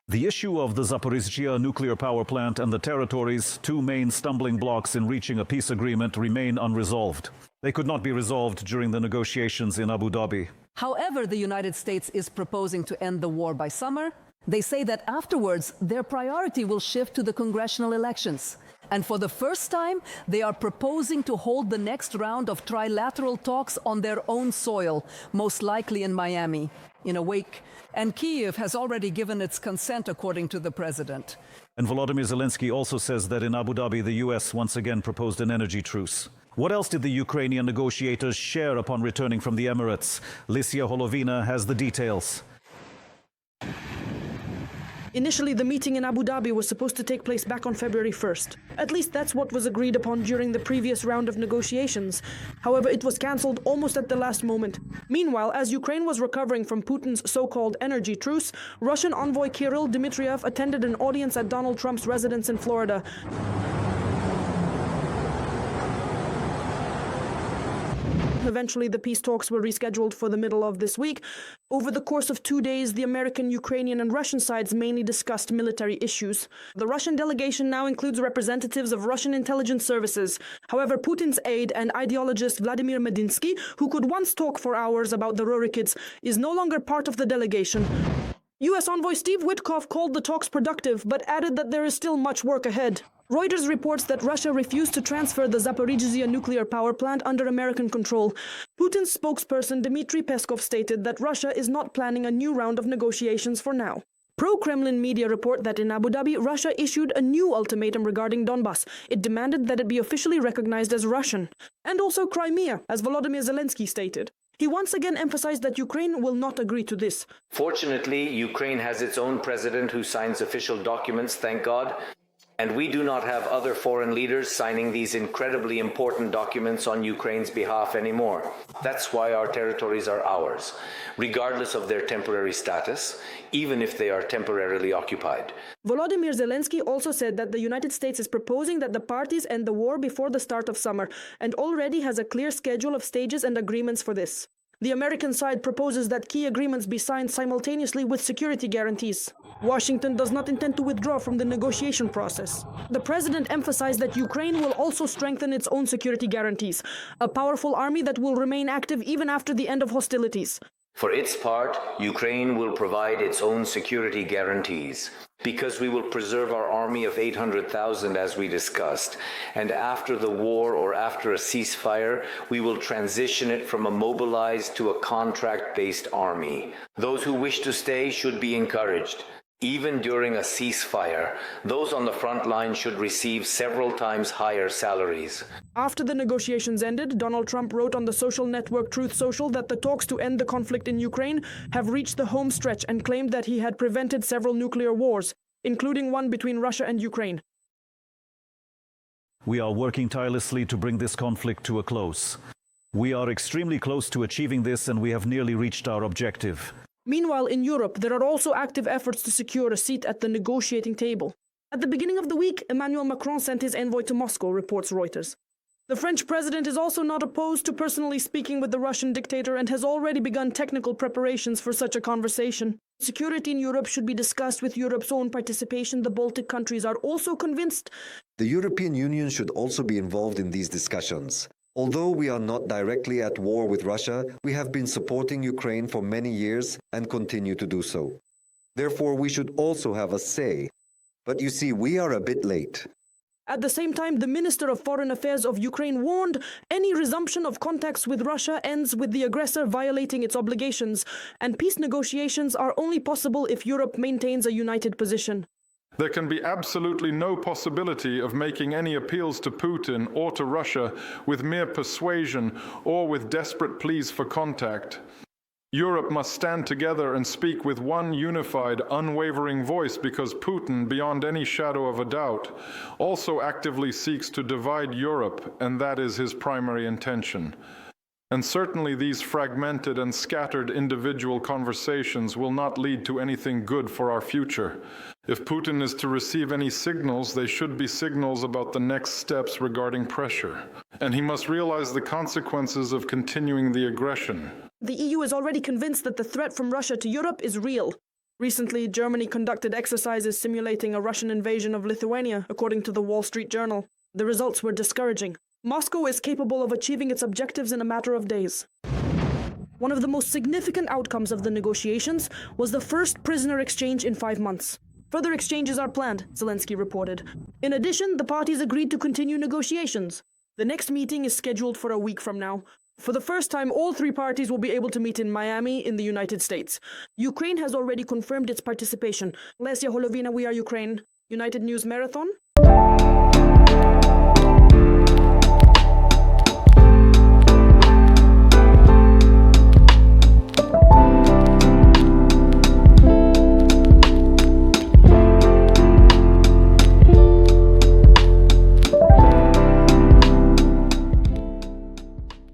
The issue of the Zaporizhzhia nuclear power plant and the territories, two main stumbling blocks in reaching a peace agreement, remain unresolved. They could not be resolved during the negotiations in Abu Dhabi. However, the United States is proposing to end the war by summer. They say that afterwards, their priority will shift to the congressional elections. And for the first time, they are proposing to hold the next round of trilateral talks on their own soil, most likely in Miami, in a wake. And Kyiv has already given its consent, according to the president. And Volodymyr Zelensky also says that in Abu Dhabi, the US once again proposed an energy truce. What else did the Ukrainian negotiators share upon returning from the Emirates? Lysia Holovina has the details. Initially, the meeting in Abu Dhabi was supposed to take place back on February 1st. At least that's what was agreed upon during the previous round of negotiations. However, it was cancelled almost at the last moment. Meanwhile, as Ukraine was recovering from Putin's so-called energy truce, Russian envoy Kirill Dmitriev attended an audience at Donald Trump's residence in Florida. Eventually, the peace talks were rescheduled for the middle of this week. Over the course of 2 days, the American, Ukrainian, and Russian sides mainly discussed military issues. The Russian delegation now includes representatives of Russian intelligence services. However, Putin's aide and ideologist Vladimir Medinsky, who could once talk for hours about the Rurikids, is no longer part of the delegation. U.S. envoy Steve Witkoff called the talks productive, but added that there is still much work ahead. Reuters reports that Russia refused to transfer the Zaporizhzhia nuclear power plant under American control. Putin's spokesperson Dmitry Peskov stated that Russia is not planning a new round of negotiations for now. Pro-Kremlin media report that in Abu Dhabi, Russia issued a new ultimatum regarding Donbas. It demanded that it be officially recognized as Russian. And also Crimea, as Volodymyr Zelensky stated. He once again emphasized that Ukraine will not agree to this. Fortunately, Ukraine has its own president who signs official documents, thank God. And we do not have other foreign leaders signing these incredibly important documents on Ukraine's behalf anymore. That's why our territories are ours, regardless of their temporary status, even if they are temporarily occupied. Volodymyr Zelensky also said that the United States is proposing that the parties end the war before the start of summer, and already has a clear schedule of stages and agreements for this. The American side proposes that key agreements be signed simultaneously with security guarantees. Washington does not intend to withdraw from the negotiation process. The president emphasized that Ukraine will also strengthen its own security guarantees, a powerful army that will remain active even after the end of hostilities. For its part, Ukraine will provide its own security guarantees, because we will preserve our army of 800,000 as we discussed, and after the war or after a ceasefire, we will transition it from a mobilized to a contract-based army. Those who wish to stay should be encouraged. Even during a ceasefire, those on the front line should receive several times higher salaries. After the negotiations ended, Donald Trump wrote on the social network Truth Social that the talks to end the conflict in Ukraine have reached the home stretch and claimed that he had prevented several nuclear wars, including one between Russia and Ukraine. We are working tirelessly to bring this conflict to a close. We are extremely close to achieving this, and we have nearly reached our objective. Meanwhile, in Europe, there are also active efforts to secure a seat at the negotiating table. At the beginning of the week, Emmanuel Macron sent his envoy to Moscow, reports Reuters. The French president is also not opposed to personally speaking with the Russian dictator and has already begun technical preparations for such a conversation. Security in Europe should be discussed with Europe's own participation. The Baltic countries are also convinced. The European Union should also be involved in these discussions. Although we are not directly at war with Russia, we have been supporting Ukraine for many years and continue to do so. Therefore, we should also have a say. But you see, we are a bit late. At the same time, the Minister of Foreign Affairs of Ukraine warned any resumption of contacts with Russia ends with the aggressor violating its obligations, and peace negotiations are only possible if Europe maintains a united position. There can be absolutely no possibility of making any appeals to Putin or to Russia with mere persuasion or with desperate pleas for contact. Europe must stand together and speak with one unified, unwavering voice, because Putin, beyond any shadow of a doubt, also actively seeks to divide Europe, and that is his primary intention. And certainly these fragmented and scattered individual conversations will not lead to anything good for our future. If Putin is to receive any signals, they should be signals about the next steps regarding pressure. And he must realize the consequences of continuing the aggression. The EU is already convinced that the threat from Russia to Europe is real. Recently, Germany conducted exercises simulating a Russian invasion of Lithuania, according to the Wall Street Journal. The results were discouraging. Moscow is capable of achieving its objectives in a matter of days. One of the most significant outcomes of the negotiations was the first prisoner exchange in 5 months. Further exchanges are planned, Zelensky reported. In addition, the parties agreed to continue negotiations. The next meeting is scheduled for a week from now. For the first time, all 3 parties will be able to meet in Miami in the United States. Ukraine has already confirmed its participation. Lesia Holovina, We Are Ukraine, United News Marathon.